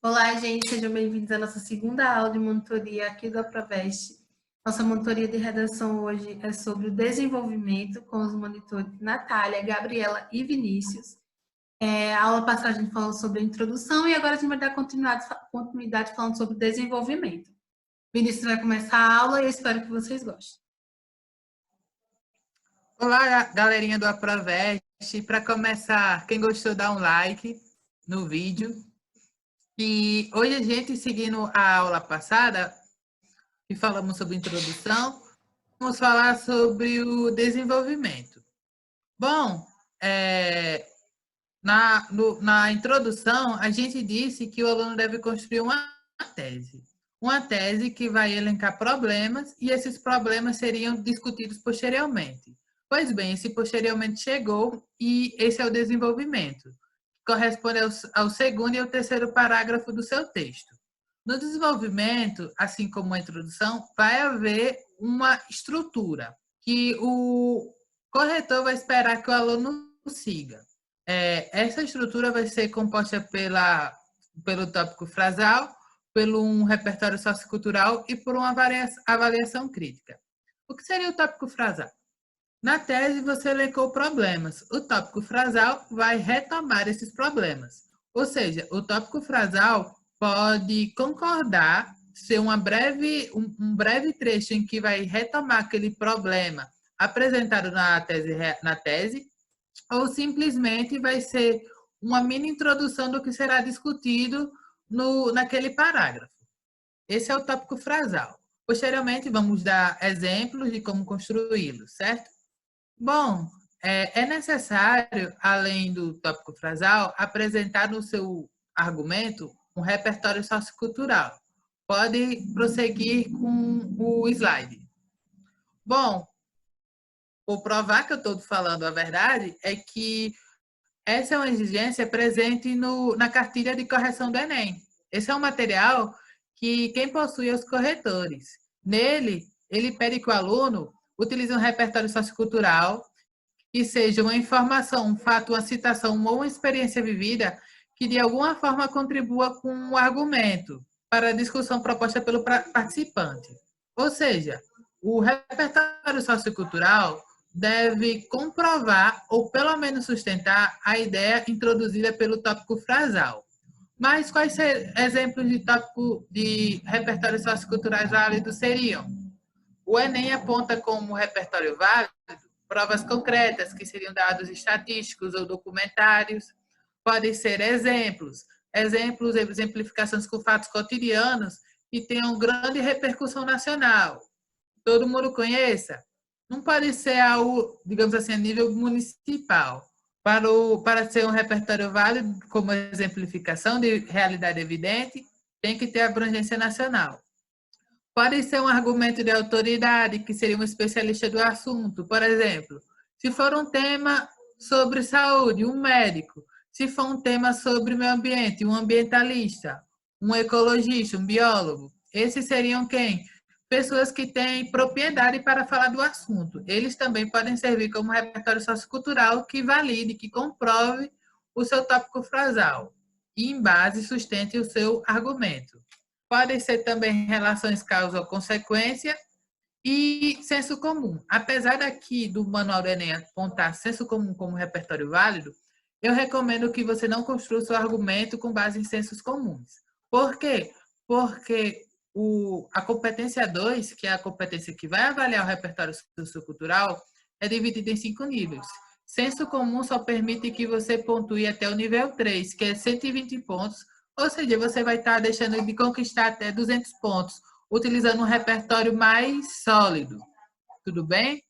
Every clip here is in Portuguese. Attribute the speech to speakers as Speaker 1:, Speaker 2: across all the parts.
Speaker 1: Olá, gente, sejam bem-vindos à nossa segunda aula de monitoria aqui do Aproveste. Nossa monitoria de redação hoje é sobre o desenvolvimento com os monitores Natália, Gabriela e Vinícius. A aula passada a gente falou sobre a introdução e agora a gente vai dar continuidade falando sobre o desenvolvimento. Vinícius vai começar a aula e eu espero que vocês gostem.
Speaker 2: Olá, galerinha do Aproveste. Para começar, quem gostou, dá um like no vídeo. E hoje a gente, seguindo a aula passada, que falamos sobre introdução, vamos falar sobre o desenvolvimento. Bom, na introdução, a gente disse que o aluno deve construir uma tese. Uma tese que vai elencar problemas e esses problemas seriam discutidos posteriormente. Pois bem, esse posteriormente chegou e esse é o desenvolvimento. Corresponde ao segundo e ao terceiro parágrafo do seu texto. No desenvolvimento, assim como a introdução, vai haver uma estrutura que o corretor vai esperar que o aluno siga. Essa estrutura vai ser composta pelo tópico frasal, pelo um repertório sociocultural e por uma avaliação crítica. O que seria o tópico frasal? Na tese, você elencou problemas. O tópico frasal vai retomar esses problemas. Ou seja, o tópico frasal pode concordar, ser um breve trecho em que vai retomar aquele problema apresentado na tese, ou simplesmente vai ser uma mini introdução do que será discutido naquele parágrafo. Esse é o tópico frasal. Posteriormente, vamos dar exemplos de como construí-lo, certo? Bom, é necessário, além do tópico frasal, apresentar no seu argumento um repertório sociocultural. Pode prosseguir com o slide. Bom, por provar que eu estou falando a verdade, é que essa é uma exigência presente na cartilha de correção do Enem. Esse é um material que quem possui é os corretores. Nele, ele pede que o aluno utilize um repertório sociocultural que seja uma informação, um fato, uma citação ou uma experiência vivida que de alguma forma contribua com um argumento para a discussão proposta pelo participante. Ou seja, o repertório sociocultural deve comprovar ou pelo menos sustentar a ideia introduzida pelo tópico frasal. Mas quais exemplos de tópico de repertórios socioculturais válidos seriam? O Enem aponta como repertório válido provas concretas, que seriam dados estatísticos ou documentários. Podem ser exemplificações com fatos cotidianos que tenham grande repercussão nacional. Todo mundo conheça. Não pode ser algo, digamos assim, a nível municipal. Para ser um repertório válido, como exemplificação de realidade evidente, tem que ter abrangência nacional. Pode ser um argumento de autoridade, que seria um especialista do assunto. Por exemplo, se for um tema sobre saúde, um médico. Se for um tema sobre meio ambiente, um ambientalista, um ecologista, um biólogo. Esses seriam quem? Pessoas que têm propriedade para falar do assunto. Eles também podem servir como repertório sociocultural que valide, que comprove o seu tópico frasal e, em base, sustente o seu argumento. Podem ser também relações causa-consequência e senso comum. Apesar daqui do Manual do Enem apontar senso comum como repertório válido, eu recomendo que você não construa seu argumento com base em sensos comuns. Por quê? Porque a competência 2, que é a competência que vai avaliar o repertório sociocultural, é dividida em 5 níveis. Senso comum só permite que você pontue até o nível 3, que é 120 pontos, ou seja, você vai estar deixando de conquistar até 200 pontos, utilizando um repertório mais sólido. Tudo bem?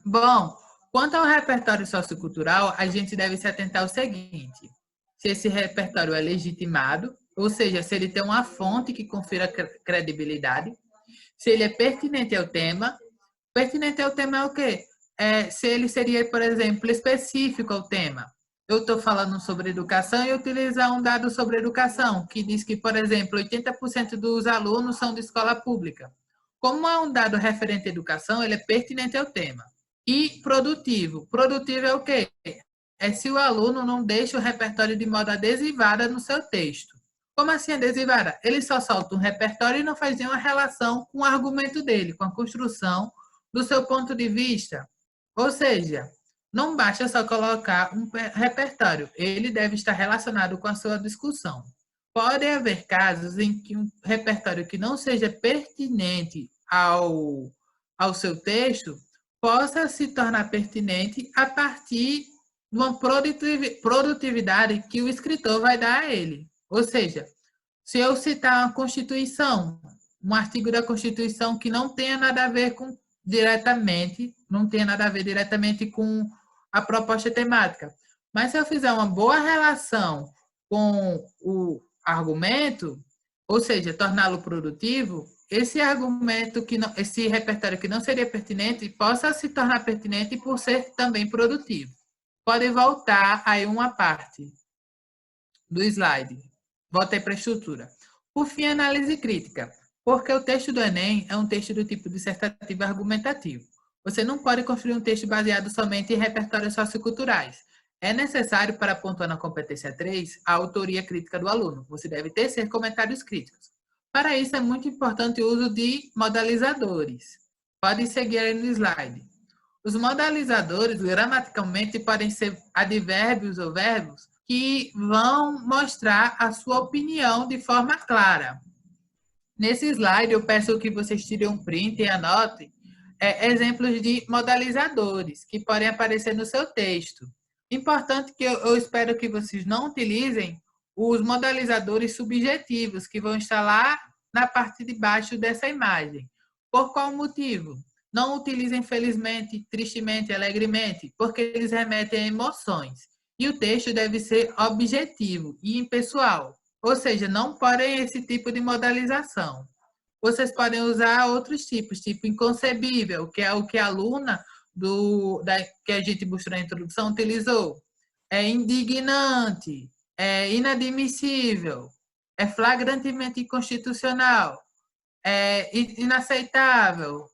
Speaker 2: Bom, quanto ao repertório sociocultural, a gente deve se atentar ao seguinte: se esse repertório é legitimado, ou seja, se ele tem uma fonte que confira credibilidade, se ele é pertinente ao tema. Pertinente ao tema é o quê? Se ele seria, por exemplo, específico ao tema. Eu estou falando sobre educação e utilizar um dado sobre educação, que diz que, por exemplo, 80% dos alunos são de escola pública. Como é um dado referente à educação, ele é pertinente ao tema. E produtivo. Produtivo é o quê? É se o aluno não deixa o repertório de modo adesivada no seu texto. Como assim, adesivada? Ele só solta um repertório e não faz nenhuma relação com o argumento dele, com a construção do seu ponto de vista. Ou seja, não basta só colocar um repertório, ele deve estar relacionado com a sua discussão. Pode haver casos em que um repertório que não seja pertinente ao seu texto possa se tornar pertinente a partir de uma produtividade que o escritor vai dar a ele. Ou seja, se eu citar uma Constituição, um artigo da Constituição que não tenha nada a ver diretamente com a proposta temática, mas se eu fizer uma boa relação com o argumento, ou seja, torná-lo produtivo, esse argumento esse repertório que não seria pertinente possa se tornar pertinente por ser também produtivo. Pode voltar aí uma parte do slide. Volta aí para a estrutura. Por fim, análise crítica. Porque o texto do Enem é um texto do tipo dissertativo argumentativo. Você não pode construir um texto baseado somente em repertórios socioculturais. É necessário, para pontuar na competência 3, a autoria crítica do aluno. Você deve tecer comentários críticos. Para isso, é muito importante o uso de modalizadores. Pode seguir aí no slide. Os modalizadores, gramaticalmente, podem ser advérbios ou verbos que vão mostrar a sua opinião de forma clara. Nesse slide, eu peço que vocês tirem um print e anotem exemplos de modalizadores que podem aparecer no seu texto. Importante que eu espero que vocês não utilizem os modalizadores subjetivos que vão estar lá na parte de baixo dessa imagem. Por qual motivo? Não utilizem felizmente, tristemente, alegremente, porque eles remetem a emoções. E o texto deve ser objetivo e impessoal, ou seja, não podem esse tipo de modalização. Vocês podem usar outros tipos, tipo inconcebível, que é o que a aluna que a gente mostrou na introdução utilizou. É indignante, é inadmissível, é flagrantemente inconstitucional, é inaceitável.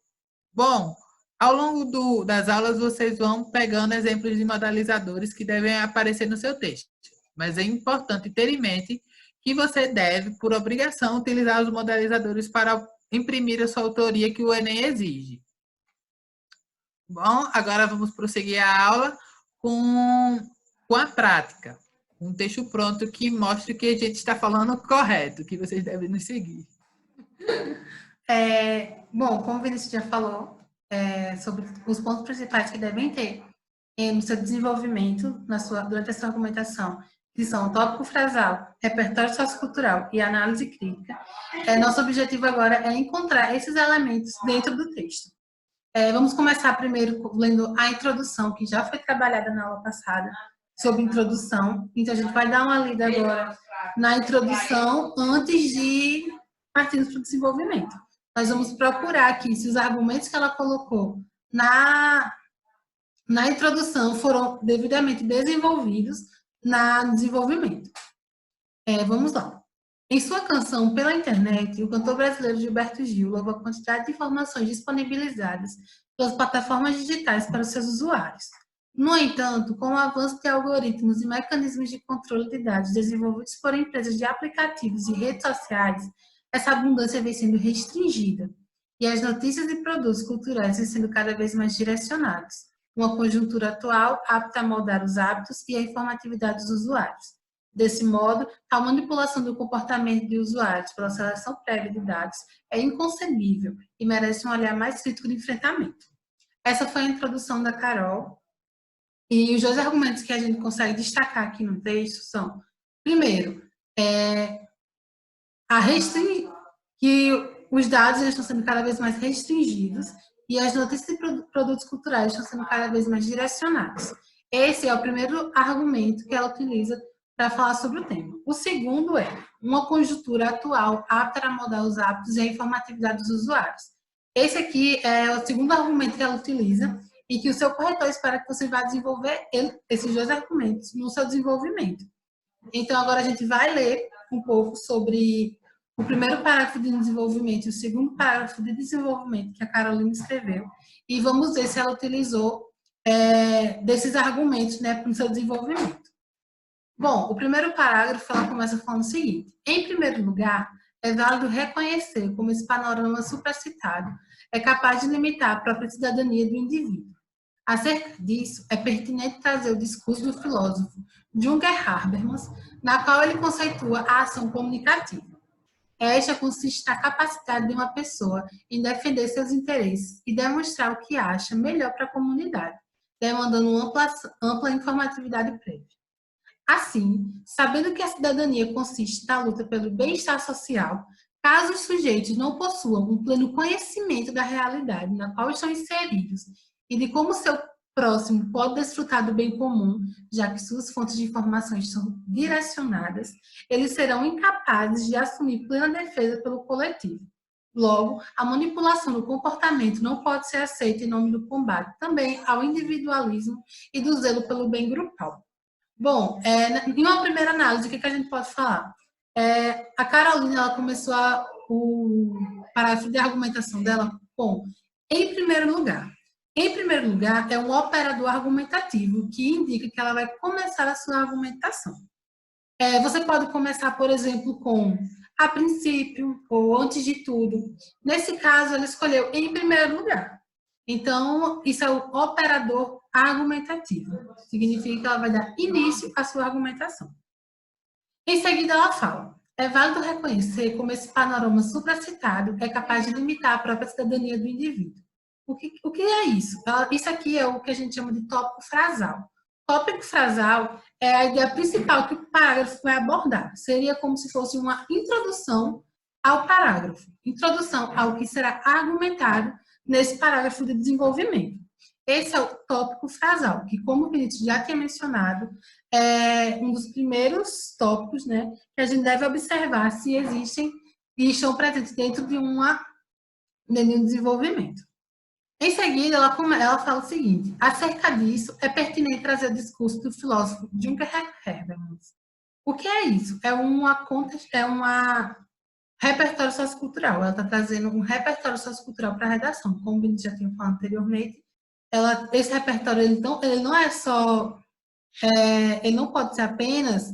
Speaker 2: Bom, ao longo das aulas, vocês vão pegando exemplos de modalizadores que devem aparecer no seu texto. Mas é importante ter em mente que você deve, por obrigação, utilizar os modalizadores para imprimir a sua autoria que o Enem exige. Bom, agora vamos prosseguir a aula com a prática. Um texto pronto que mostre que a gente está falando correto, que vocês devem nos seguir.
Speaker 1: Bom, como o Vinícius já falou, sobre os pontos principais que devem ter no seu desenvolvimento, durante a sua argumentação, que são o tópico frasal, repertório sociocultural e análise crítica, nosso objetivo agora é encontrar esses elementos dentro do texto. Vamos começar primeiro lendo a introdução, que já foi trabalhada na aula passada, sobre introdução. Então, a gente vai dar uma lida agora na introdução antes de partirmos para o desenvolvimento. Nós vamos procurar aqui se os argumentos que ela colocou na introdução foram devidamente desenvolvidos no desenvolvimento. Vamos lá. Em sua canção Pela Internet, o cantor brasileiro Gilberto Gil louva a quantidade de informações disponibilizadas pelas plataformas digitais para os seus usuários. No entanto, com o avanço de algoritmos e mecanismos de controle de dados desenvolvidos por empresas de aplicativos e redes sociais, essa abundância vem sendo restringida e as notícias e produtos culturais vêm sendo cada vez mais direcionados. Uma conjuntura atual apta a moldar os hábitos e a informatividade dos usuários. Desse modo, a manipulação do comportamento de usuários pela seleção prévia de dados é inconcebível e merece um olhar mais crítico de enfrentamento. Essa foi a introdução da Carol. E os dois argumentos que a gente consegue destacar aqui no texto são, primeiro, que os dados estão sendo cada vez mais restringidos e as notícias e produtos culturais estão sendo cada vez mais direcionados. Esse é o primeiro argumento que ela utiliza para falar sobre o tema. O segundo é uma conjuntura atual apta a moldar os hábitos e a informatividade dos usuários. Esse aqui é o segundo argumento que ela utiliza e que o seu corretor espera que você vá desenvolver esses dois argumentos no seu desenvolvimento. Então, agora a gente vai ler um pouco sobre o primeiro parágrafo de desenvolvimento e o segundo parágrafo de desenvolvimento que a Carolina escreveu e vamos ver se ela utilizou desses argumentos, né, para o seu desenvolvimento. Bom, o primeiro parágrafo ela começa falando o seguinte: em primeiro lugar, é válido reconhecer como esse panorama supracitado é capaz de limitar a própria cidadania do indivíduo. Acerca disso, é pertinente trazer o discurso do filósofo Jürgen Habermas, na qual ele conceitua a ação comunicativa. Esta consiste na capacidade de uma pessoa em defender seus interesses e demonstrar o que acha melhor para a comunidade, demandando ampla informatividade prévia. Assim, sabendo que a cidadania consiste na luta pelo bem-estar social, caso os sujeitos não possuam um pleno conhecimento da realidade na qual estão inseridos e de como seu próximo pode desfrutar do bem comum, já que suas fontes de informação estão direcionadas, eles serão incapazes de assumir plena defesa pelo coletivo. Logo, a manipulação do comportamento não pode ser aceita em nome do combate também ao individualismo e do zelo pelo bem grupal. Bom, em uma primeira análise, o que a gente pode falar? A Carolina ela começou o parágrafo de argumentação dela com em primeiro lugar. Em primeiro lugar, é um operador argumentativo que indica que ela vai começar a sua argumentação. Você pode começar, por exemplo, com a princípio ou antes de tudo. Nesse caso, ela escolheu em primeiro lugar. Então, isso é o operador argumentativo. Significa que ela vai dar início à sua argumentação. Em seguida, ela fala: é válido reconhecer como esse panorama supracitado é capaz de limitar a própria cidadania do indivíduo. O que é isso? Isso aqui é o que a gente chama de tópico frasal. Tópico frasal é a ideia principal que o parágrafo vai abordar. Seria como se fosse uma introdução ao parágrafo. Introdução ao que será argumentado nesse parágrafo de desenvolvimento. Esse é o tópico frasal, que, como o Vinícius já tinha mencionado, é um dos primeiros tópicos, né, que a gente deve observar se existem e estão presentes dentro de um desenvolvimento. Em seguida, ela fala o seguinte: acerca disso, é pertinente trazer o discurso do filósofo Jürgen Habermas. O que é isso? É uma repertório sociocultural. Ela está trazendo um repertório sociocultural para a redação. Como o Vinícius já tinha falado anteriormente, esse repertório ele não é só, ele não pode ser apenas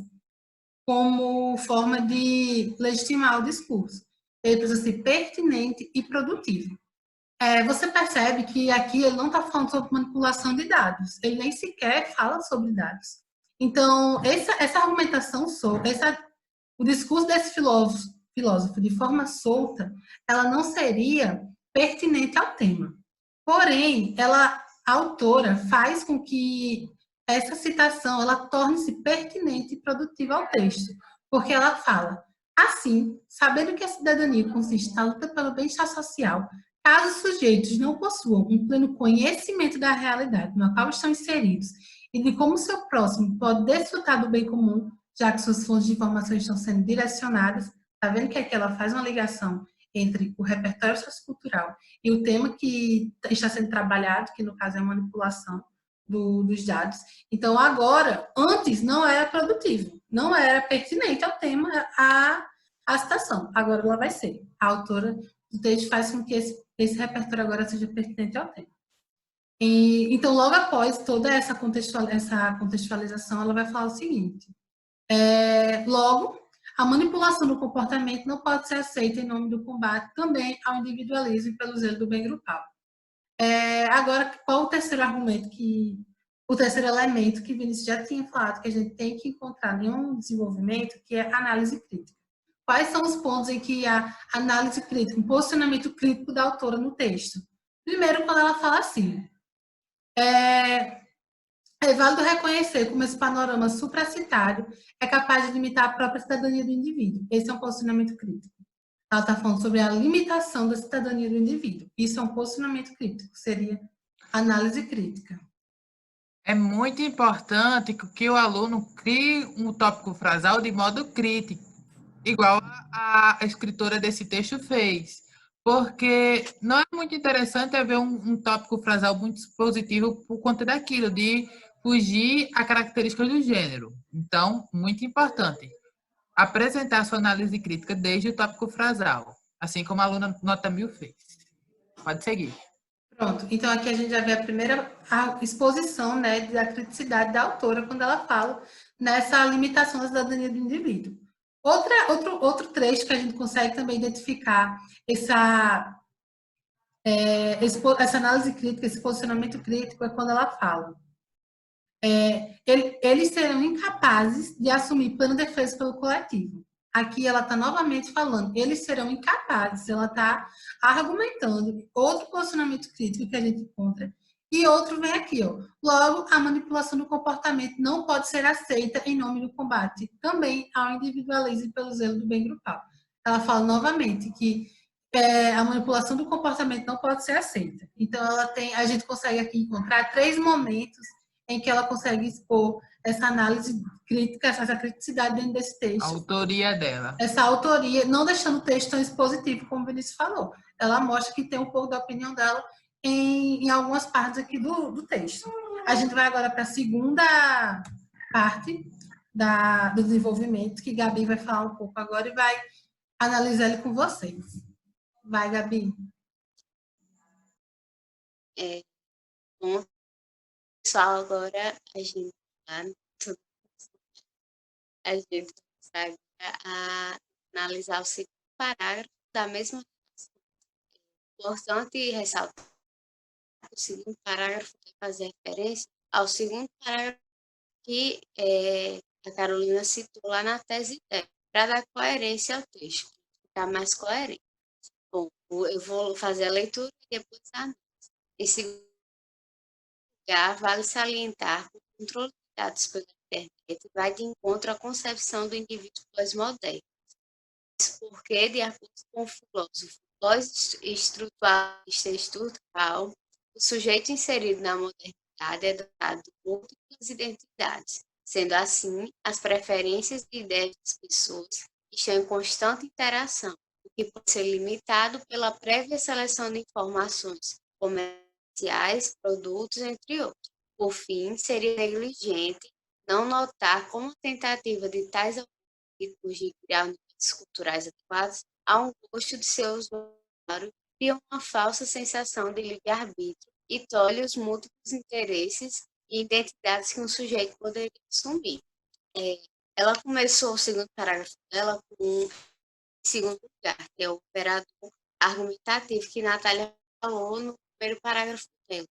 Speaker 1: como forma de legitimar o discurso. Ele precisa ser pertinente e produtivo. Você percebe que aqui ele não está falando sobre manipulação de dados, ele nem sequer fala sobre dados. Então, essa argumentação o discurso desse filósofo de forma solta, ela não seria pertinente ao tema. Porém, a autora faz com que essa citação ela torne-se pertinente e produtiva ao texto, porque ela fala: assim, sabendo que a cidadania consiste na luta pelo bem-estar social, caso os sujeitos não possuam um pleno conhecimento da realidade na qual estão inseridos e de como seu próximo pode desfrutar do bem comum, já que suas fontes de informação estão sendo direcionadas, está vendo que aqui ela faz uma ligação entre o repertório sociocultural e o tema que está sendo trabalhado, que no caso é a manipulação dos dados. Então, agora, antes não era produtivo, não era pertinente ao tema, a citação. Agora ela vai ser. A autora do texto faz com que esse repertório agora seja pertinente ao tema. Então, logo após toda essa contextualização, ela vai falar o seguinte: logo, a manipulação do comportamento não pode ser aceita em nome do combate também ao individualismo e pelo zelo do bem grupal. Agora, qual o terceiro argumento o terceiro elemento que Vinícius já tinha falado que a gente tem que encontrar em um desenvolvimento, que é a análise crítica. Quais são os pontos em que a análise crítica, um posicionamento crítico da autora no texto? Primeiro, quando ela fala assim: é válido reconhecer como esse panorama supracitado é capaz de limitar a própria cidadania do indivíduo. Esse é um posicionamento crítico. Ela está falando sobre a limitação da cidadania do indivíduo. Isso é um posicionamento crítico, seria análise crítica.
Speaker 2: É muito importante que o aluno crie um tópico frasal de modo crítico, igual a escritora desse texto fez. Porque não é muito interessante haver um tópico frasal muito positivo por conta daquilo, de fugir a características do gênero. Então, muito importante apresentar sua análise crítica desde o tópico frasal, assim como a aluna nota 1000 fez. Pode seguir.
Speaker 1: Pronto, então aqui a gente já vê a primeira exposição, né, da criticidade da autora quando ela fala nessa limitação da cidadania do indivíduo. Outro trecho que a gente consegue também identificar essa análise crítica, esse posicionamento crítico, é quando ela fala. Eles serão incapazes de assumir plano de defesa pelo coletivo. Aqui ela está novamente falando, eles serão incapazes, ela está argumentando outro posicionamento crítico que a gente encontra, e outro vem aqui, ó. Logo, a manipulação do comportamento não pode ser aceita em nome do combate também ao individualismo pelo zelo do bem grupal. Ela fala novamente que a manipulação do comportamento não pode ser aceita. Então, a gente consegue aqui encontrar 3 momentos em que ela consegue expor essa análise crítica, essa criticidade dentro desse texto.
Speaker 2: A autoria dela.
Speaker 1: Essa autoria, não deixando o texto tão expositivo, como o Vinícius falou. Ela mostra que tem um pouco da opinião dela em algumas partes aqui do texto. A gente vai agora para a segunda parte do desenvolvimento, que Gabi vai falar um pouco agora e vai analisar ele com vocês. Vai, Gabi.
Speaker 3: Bom, pessoal, agora a gente sabe analisar o segundo parágrafo da mesma relação. É importante ressaltar que o segundo parágrafo vai fazer referência ao segundo parágrafo que a Carolina citou lá na tese dela, para dar coerência ao texto, ficar mais coerente. Bom, eu vou fazer a leitura e depois a análise. Em segundo lugar, vale salientar que o controle de dados pela internet vai de encontro à concepção do indivíduo pós-moderno. Isso porque, de acordo com o filósofo pós-estrutural, o sujeito inserido na modernidade é dotado de múltiplas identidades. Sendo assim, as preferências e ideias das pessoas estão em constante interação, o que pode ser limitado pela prévia seleção de informações comerciais, produtos, entre outros. Por fim, seria negligente não notar como a tentativa de tais algoritmos de criar universos culturais adequados a um gosto de seu usuário cria uma falsa sensação de livre-arbítrio e tolhe os múltiplos interesses e identidades que um sujeito poderia assumir. Ela começou o segundo parágrafo dela com em segundo lugar, que é o operador argumentativo que Natália falou no primeiro parágrafo dela.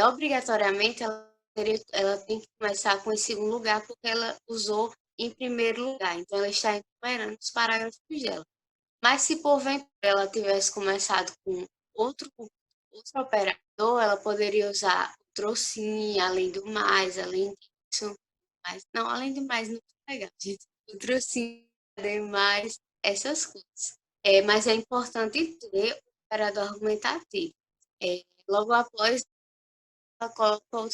Speaker 3: Obrigatoriamente, ela tem que começar com esse segundo lugar, porque ela usou em primeiro lugar. Então, ela está enumerando os parágrafos dela. Mas, se porventura ela tivesse começado com outro operador, ela poderia usar o trocinho, além do mais, além disso. Mas, não, além do mais, não é legal, gente. O trocinho, demais, essas coisas. Mas é importante ter o operador argumentativo. Logo após, ela coloca o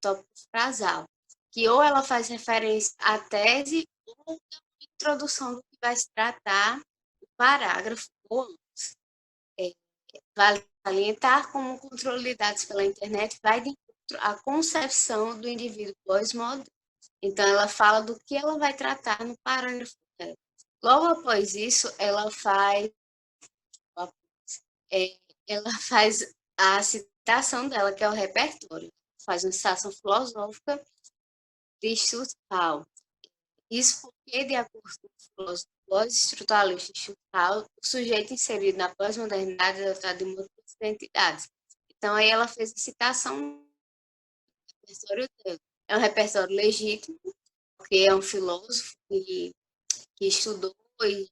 Speaker 3: tópico frasal, que ou ela faz referência à tese ou à introdução do que vai se tratar o parágrafo ou antes. Vale salientar como o controle de dados pela internet vai de encontro à concepção do indivíduo pós-moderno. Então, ela fala do que ela vai tratar no parágrafo dela. Logo após isso, ela faz a citação dela, que é o repertório. Faz uma citação filosófica de Stuttgart. Isso porque, de acordo com o filósofo pós-estruturalista Stuttgart, o sujeito inserido na pós-modernidade é dotado de múltiplas identidades. Então, aí ela fez a citação do repertório dela. É um repertório legítimo, porque é um filósofo que estudou e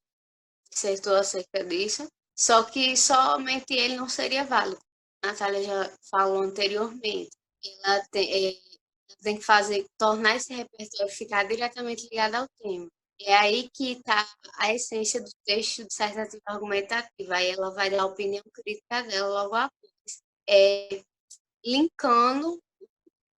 Speaker 3: dissertou acerca disso, só que somente ele não seria válido. A Natália já falou anteriormente. Ela tem que tornar esse repertório ficar diretamente ligado ao tema. É aí que está a essência do texto dissertativo argumentativo. Aí ela vai dar a opinião crítica dela logo após, linkando o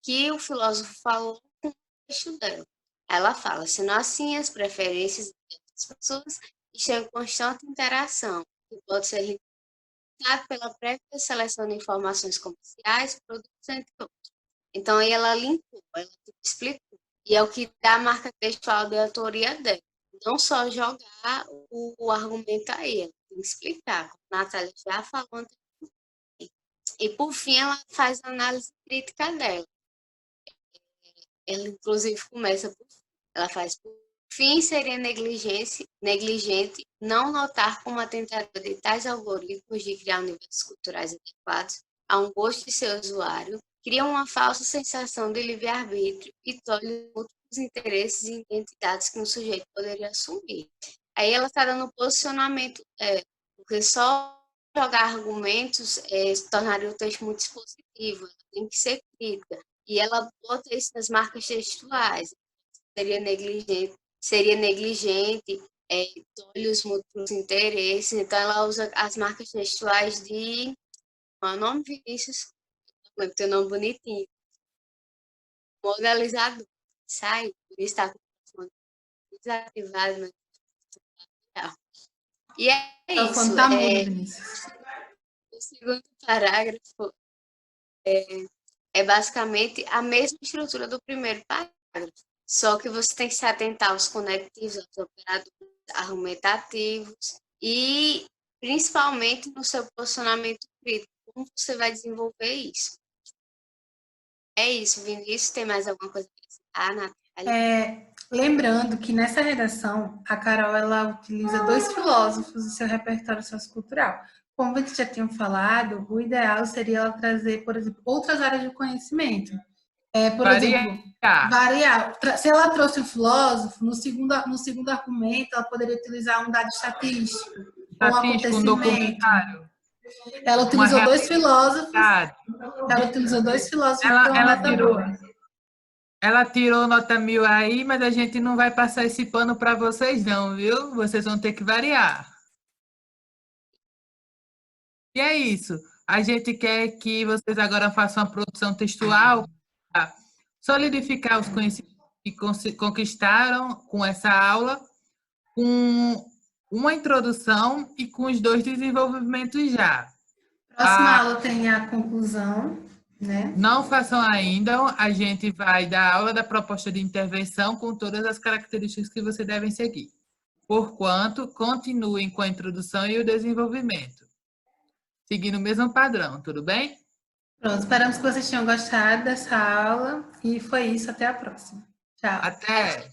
Speaker 3: que o filósofo falou com o texto dela. Ela fala, sendo assim, as preferências das pessoas estão em constante interação, que pode ser limitado pela prévia seleção de informações comerciais, produtos, entre outros. Então, aí ela linkou, ela explicou. E é o que dá a marca textual da autoria dela. Não só jogar o argumento aí, ela tem que explicar, como a Natália já falou anteriormente. E, por fim, ela faz a análise crítica dela. Ela, inclusive, começa por Ela faz, por fim, seria negligente não notar como a tentativa de tais algoritmos de criar universos culturais adequados a um gosto de seu usuário cria uma falsa sensação de livre-arbítrio e tolhe múltiplos interesses e identidades que um sujeito poderia assumir. Aí ela está dando posicionamento, porque só jogar argumentos tornaria o texto muito expositivo, ela tem que ser crítica. E ela bota isso nas marcas textuais. Seria negligente, tolhe os múltiplos interesses. Então, ela usa as marcas textuais de... Qual é o nome, Vinícius? Não lembro, tem um nome bonitinho. Modalizador. Sai, por isso está com o desativado, mas... E é isso.
Speaker 1: Tá mudo, Vinícius.
Speaker 3: O segundo parágrafo é basicamente a mesma estrutura do primeiro parágrafo, só que você tem que se atentar aos conectivos, aos operadores argumentativos e, principalmente, no seu posicionamento crítico, como você vai desenvolver isso. É isso, Vinícius, tem mais alguma coisa para citar, Natália?
Speaker 1: Lembrando que nessa redação, a Carol ela utiliza 2 filósofos do seu repertório sociocultural. Como vocês já tinham falado, o ideal seria ela trazer, por exemplo, outras áreas de conhecimento. Por exemplo, variar. Se ela trouxe o filósofo, no segundo argumento, ela poderia utilizar um dado estatístico, um acontecimento.
Speaker 2: Um documentário.
Speaker 1: Ela utilizou 2 filósofos. Ela utilizou 2 filósofos.
Speaker 2: Ela tirou nota 1000 aí, mas a gente não vai passar esse pano para vocês não, viu? Vocês vão ter que variar. E é isso. A gente quer que vocês agora façam uma produção textual para solidificar os conhecimentos que conquistaram com essa aula, com uma introdução e com os 2 desenvolvimentos já.
Speaker 1: Próxima aula tem a conclusão, né?
Speaker 2: Não façam ainda, a gente vai dar aula da proposta de intervenção com todas as características que vocês devem seguir. Porquanto, continuem com a introdução e o desenvolvimento, seguindo o mesmo padrão, tudo bem?
Speaker 1: Pronto, esperamos que vocês tenham gostado dessa aula e foi isso, até a próxima. Tchau.
Speaker 2: Até!